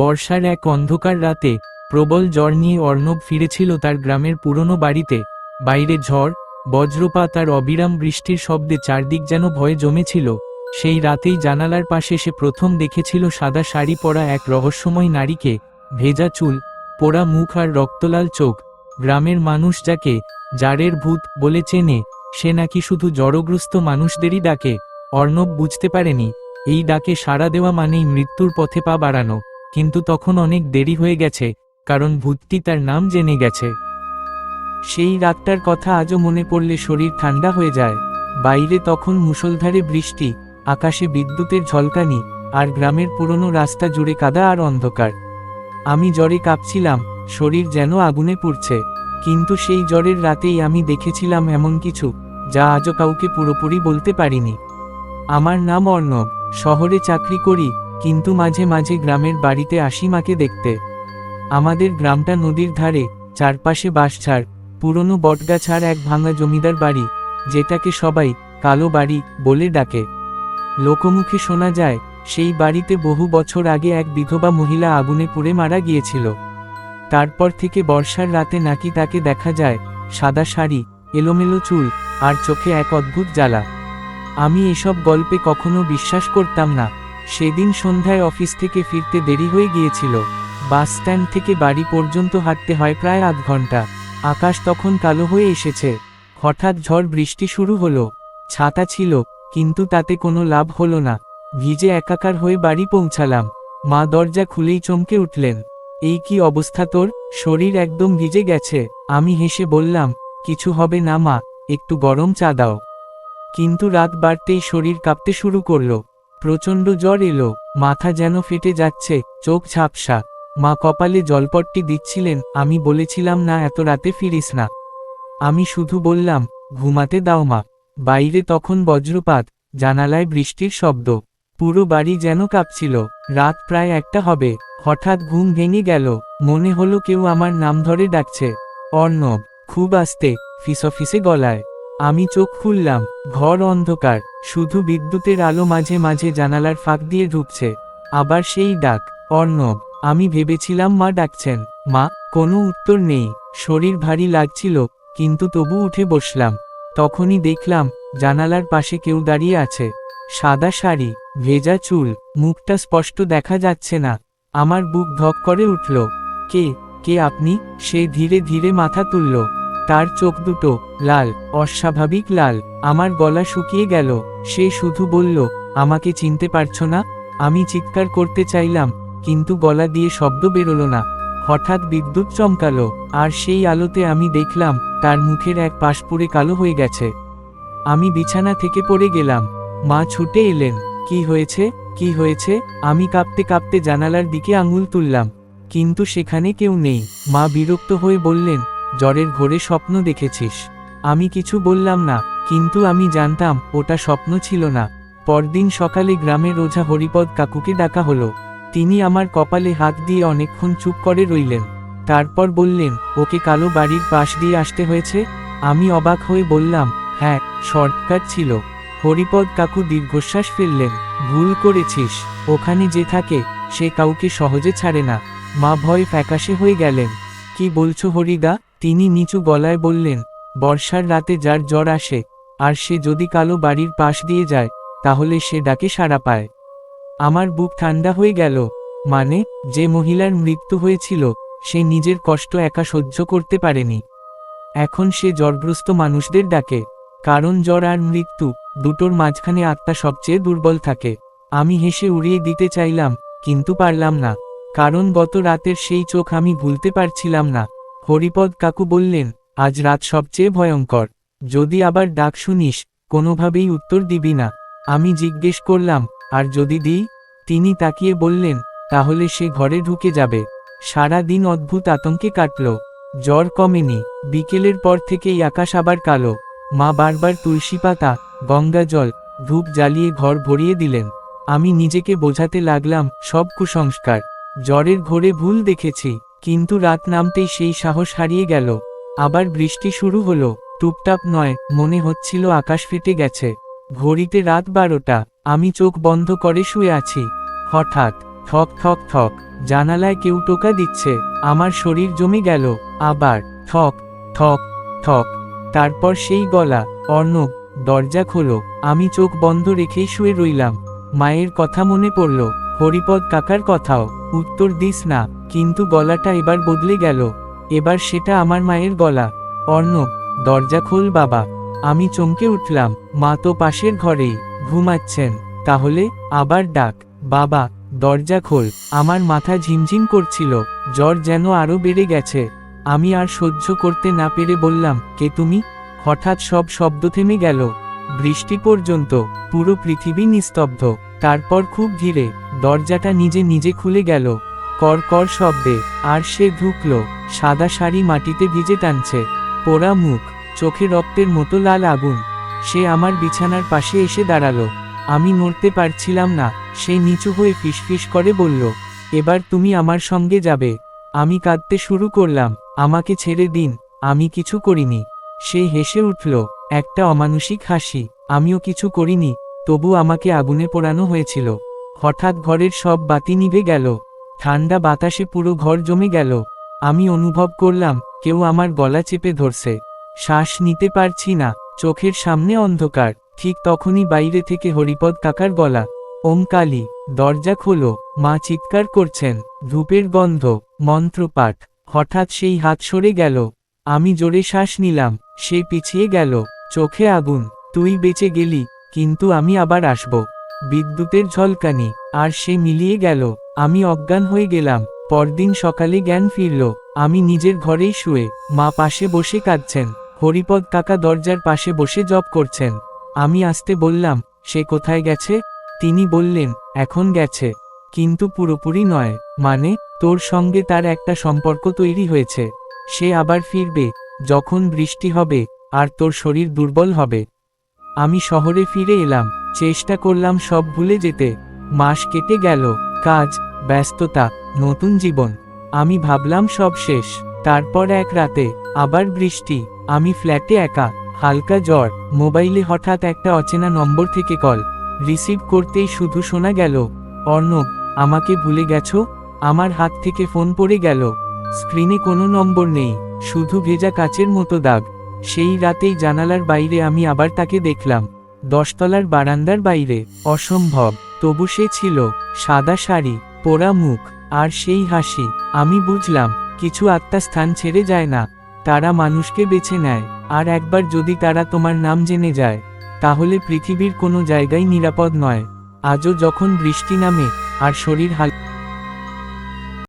বর্ষার এক অন্ধকার রাতে প্রবল জ্বর নিয়ে অর্ণব ফিরেছিল তার গ্রামের পুরনো বাড়িতে। বাইরে ঝড়, বজ্রপাত আর অবিরাম বৃষ্টির শব্দে চারদিক যেন ভয়ে জমেছিল। সেই রাতেই জানালার পাশে সে প্রথম দেখেছিল সাদা শাড়ি পরা এক রহস্যময় নারীকে, ভেজা চুল, পোড়া মুখ আর রক্তলাল চোখ। গ্রামের মানুষ যাকে জারের ভূত বলে চেনে, সে নাকি শুধু জড়গ্রস্ত মানুষদেরই ডাকে। অর্ণব বুঝতে পারেনি এই ডাকে সাড়া দেওয়া মানেই মৃত্যুর পথে পা বাড়ানো, কিন্তু তখন অনেক দেরি হয়ে গেছে, কারণ ভূতটি তার নাম জেনে গেছে। সেই রাতটার কথা আজও মনে পড়লে শরীর ঠান্ডা হয়ে যায়। বাইরে তখন মুষলধারে বৃষ্টি, আকাশে বিদ্যুতের ঝলকানি, আর গ্রামের পুরনো রাস্তা জুড়ে কাদা আর অন্ধকার। আমি জ্বরে কাঁপছিলাম, শরীর যেন আগুনে পুড়ছে। কিন্তু সেই জ্বরের রাতেই আমি দেখেছিলাম এমন কিছু যা আজও কাউকে পুরোপুরি বলতে পারিনি। আমার নাম অর্ণব, শহরে চাকরি করি, কিন্তু মাঝে মাঝে গ্রামের বাড়িতে আসি মাকে দেখতে। আমাদের গ্রামটা নদীর ধারে, চারপাশে বাঁশঝাড়, পুরনো বটগাছ আর এক ভাঙা জমিদার বাড়ি, যেটাকে সবাই কালো বাড়ি বলে ডাকে। লোকমুখে শোনা যায় সেই বাড়িতে বহু বছর আগে এক বিধবা মহিলা আগুনে পুড়ে মারা গিয়েছিল। তারপর থেকে বর্ষার রাতে নাকি তাকে দেখা যায়, সাদা শাড়ি, এলোমেলো চুল, আর চোখে এক অদ্ভুত জ্বালা। আমি এসব গল্পে কখনো বিশ্বাস করতাম না। সেদিন সন্ধ্যায় অফিস থেকে ফিরতে দেরি হয়ে গিয়েছিল। বাস স্ট্যান্ড থেকে বাড়ি পর্যন্ত হাঁটতে হয় প্রায় আধ ঘন্টা। আকাশ তখন কালো হয়ে এসেছে। হঠাৎ ঝড় বৃষ্টি শুরু হলো। ছাতা ছিল, কিন্তু তাতে কোনো লাভ হলো না। ভিজে একাকার হয়ে বাড়ি পৌঁছালাম। মা দরজা খুলেই চমকে উঠলেন। এই কি অবস্থা তোর, শরীর একদম ভিজে গেছে। আমি হেসে বললাম, কিছু হবে না মা, একটু গরম চা দাও। কিন্তু রাত বাড়তেই শরীর কাঁপতে শুরু করলো। প্রচণ্ড জ্বর এলো, মাথা যেন ফেটে যাচ্ছে, চোখ ঝাপসা। মা কপালে জলপট্টি দিচ্ছিলেন। আমি বলেছিলাম না এত রাতে ফিরিস না। আমি শুধু বললাম, ঘুমাতে দাও মা। বাইরে তখন বজ্রপাত, জানালায় বৃষ্টির শব্দ, পুরো বাড়ি যেন কাঁপছিল। রাত প্রায় 1টা হবে। হঠাৎ ঘুম ভেঙে গেল। মনে হলো কেউ আমার নাম ধরে ডাকছে, অর্ণব, খুব আস্তে, ফিসফিসে গলায়। আমি চোখ খুললাম, ঘর অন্ধকার, শুধু বিদ্যুতের আলো মাঝে মাঝে জানালার ফাঁক দিয়ে ঢুকছে। আবার সেই ডাক, অর্ণব। আমি ভেবেছিলাম মা ডাকছেন। মা, কোনো উত্তর নেই। শরীর ভারী লাগছিল, কিন্তু তবু উঠে বসলাম। তখনই দেখলাম জানালার পাশে কেউ দাঁড়িয়ে আছে। সাদা শাড়ি, ভেজা চুল, মুখটা স্পষ্ট দেখা যাচ্ছে না। আমার বুক ধক করে উঠল। কে কে আপনি? সে ধীরে ধীরে মাথা তুলল। তার চোখ দুটো লাল, অস্বাভাবিক লাল। আমার গলা শুকিয়ে গেল। সে শুধু বলল, আমাকে চিনতে পারছো না? আমি চিৎকার করতে চাইলাম, কিন্তু গলা দিয়ে শব্দ বেরোলো না। হঠাৎ বিদ্যুৎ চমকালো, আর সেই আলোতে আমি দেখলাম তার মুখের এক পাশ পুড়ে কালো হয়ে গেছে। আমি বিছানা থেকে পড়ে গেলাম। মা ছুটে এলেন। কি হয়েছে, কি হয়েছে? আমি কাঁপতে কাঁপতে জানালার দিকে আঙুল তুললাম, কিন্তু সেখানে কেউ নেই। মা বিরক্ত হয়ে বললেন, জ্বরের ঘোরে স্বপ্ন দেখেছিস? আমি কিছু বললাম না, কিন্তু আমি জানতাম ওটা স্বপ্ন ছিল না। পরদিন সকালে গ্রামের ওঝা হরিপদ কাকুকে ডাকা হলো। তিনি আমার কপালে হাত দিয়ে অনেকক্ষণ চুপ করে রইলেন। তারপর বললেন, ওকে কালো বাড়ির পাশ দিয়ে আসতে হয়েছে? আমি অবাক হয়ে বললাম, হ্যাঁ, শর্টকাট ছিল। হরিপদ কাকু দীর্ঘশ্বাস ফেললেন। ভুল করেছিস, ওখানে যে থাকে সে কাউকে সহজে ছাড়ে না। মা ভয় ফ্যাকাশে হয়ে গেলেন। কি বলছো হরিদা? তিনি নিচু গলায় বললেন, বর্ষার রাতে যার জ্বর আসে, আর সে যদি কালো বাড়ির পাশ দিয়ে যায়, তাহলে সে ডাকে সাড়া পায়। আমার বুক ঠান্ডা হয়ে গেল। মানে, যে মহিলার মৃত্যু হয়েছিল সে নিজের কষ্ট একা সহ্য করতে পারেনি, এখন সে জ্বরগ্রস্ত মানুষদের ডাকে। কারণ জ্বর আর মৃত্যু দুটোর মাঝখানে আত্মা সবচেয়ে দুর্বল থাকে। আমি হেসে উড়িয়ে দিতে চাইলাম, কিন্তু পারলাম না, কারণ গত রাতের সেই চোখ আমি ভুলতে পারছিলাম না। হরিপদ কাকু বললেন, আজ রাত সবচেয়ে ভয়ঙ্কর। যদি আবার ডাক শুনিস, কোনোভাবেই উত্তর দিবি না। আমি জিজ্ঞেস করলাম, আর যদি দিই? তিনি তাকিয়ে বললেন, তাহলে সে ঘরে ঢুকে যাবে। সারা দিন অদ্ভুত আতঙ্কে কাটল। জ্বর কমেনি। বিকেলের পর থেকেই আকাশ আবার কালো। মা বারবার তুলসী পাতা, গঙ্গা জল, ধূপ জ্বালিয়ে ঘর ভরিয়ে দিলেন। আমি নিজেকে বোঝাতে লাগলাম, সব কুসংস্কার, জ্বরের ঘোরে ভুল দেখেছি। কিন্তু রাত নামতেই সেই সাহস হারিয়ে গেল। আবার বৃষ্টি শুরু হলো। টুপটাপ নয়, মনে হচ্ছিল আকাশ ফেটে গেছে। ঘড়িতে রাত 12টা। আমি চোখ বন্ধ করে শুয়ে আছি। হঠাৎ ঠক ঠক ঠক, জানালায় কেউ টোকা দিচ্ছে। আমার শরীর জমে গেল। আবার ঠক ঠক ঠক। তারপর সেই গলা, অর্ণব, দরজা খোলো। আমি চোখ বন্ধ রেখেই শুয়ে রইলাম। মায়ের কথা মনে পড়ল, হরিপদ কাকার কথাও। উত্তর দিস না। কিন্তু গলাটা এবার বদলে গেল। এবার সেটা আমার মায়ের গলা। অর্ণব, দরজা খোল বাবা। আমি চমকে উঠলাম। মা তো পাশের ঘরেই ঘুমাচ্ছেন। তাহলে আবার ডাক, বাবা, দরজা খোল। আমার মাথা ঝিমঝিম করছিল, জ্বর যেন আরো বেড়ে গেছে। আমি আর সহ্য করতে না পেরে বললাম, কে তুমি? হঠাৎ সব শব্দ থেমে গেল। বৃষ্টি পর্যন্ত, পুরো পৃথিবী নিস্তব্ধ। তারপর খুব ধীরে দরজাটা নিজে নিজে খুলে গেল, কর কর শব্দে। আর সে ঢুকলো। সাদা শাড়ি মাটিতে ভিজে টানছে, পোড়া মুখ, চোখে রক্তের মতো লাল আগুন। সে আমার বিছানার পাশে এসে দাঁড়ালো। আমি নড়তে পারছিলাম না। সে নিচু হয়ে ফিসফিস করে বলল, এবার তুমি আমার সঙ্গে যাবে। আমি কাঁদতে শুরু করলাম, আমাকে ছেড়ে দিন, আমি কিছু করিনি। সে হেসে উঠল, একটা অমানুষিক হাসি। আমিও কিছু করিনি, তবু আমাকে আগুনে পোড়ানো হয়েছিল। হঠাৎ ঘরের সব বাতি নিভে গেল। ঠান্ডা বাতাসে পুরো ঘর জমে গেল। আমি অনুভব করলাম কেউ আমার গলা চেপে ধরছে। শ্বাস নিতে পারছি না, চোখের সামনে অন্ধকার। ঠিক তখনই বাইরে থেকে হরিপদ কাকার গলা, ওম কালী, দরজা খোলো। মা চিৎকার করছেন, ধূপের গন্ধ, মন্ত্রপাঠ। হঠাৎ সেই হাত সরে গেল। আমি জোরে শ্বাস নিলাম। সে পিছিয়ে গেল, চোখে আগুন। তুই বেঁচে গেলি, কিন্তু আমি আবার আসব। বিদ্যুতের ঝলকানি, আর সে মিলিয়ে গেল। আমি অজ্ঞান হয়ে গেলাম। পরদিন সকালে জ্ঞান ফিরল। আমি নিজের ঘরেই শুয়ে, মা পাশে বসে কাঁদছেন। হরিপদ কাকা দরজার পাশে বসে জপ করছেন। আমি আসতে বললাম, সে কোথায় গেছে? তিনি বললেন, এখন গেছে, কিন্তু পুরোপুরি নয়। মানে, তোর সঙ্গে তার একটা সম্পর্ক তৈরি হয়েছে। সে আবার ফিরবে, যখন বৃষ্টি হবে, আর তোর শরীর দুর্বল হবে। আমি শহরে ফিরে এলাম, চেষ্টা করলাম সব ভুলে যেতে। মাস কেটে গেল, কাজ, ব্যস্ততা, নতুন জীবন। আমি ভাবলাম সব শেষ। তারপর এক রাতে আবার বৃষ্টি। আমি ফ্ল্যাটে একা, হালকা জ্বর। মোবাইলে হঠাৎ একটা অচেনা নম্বর থেকে কল। রিসিভ করতেই শুধু শোনা গেল, অর্ণব, আমাকে ভুলে গেছো? আমার হাত থেকে ফোন পড়ে গেল। স্ক্রিনে কোনো নম্বর নেই, শুধু ভেজা কাচের মতো দাগ। সেই রাতেই জানালার বাইরে আমি আবার তাকে দেখলাম, 10 তলার বারান্দার বাইরে। অসম্ভব, তবু সে ছিল। সাদা শাড়ি, পোড়া মুখ, আর সেই হাসি। আমি বুঝলাম, কিছু আত্মা স্থান ছেড়ে যায় না, তারা মানুষকে বেছে নেয়। আর একবার যদি তারা তোমার নাম জেনে যায়, তাহলে পৃথিবীর কোনো জায়গাই নিরাপদ নয়। আজও যখন বৃষ্টি নামে, আর শরীর হালকা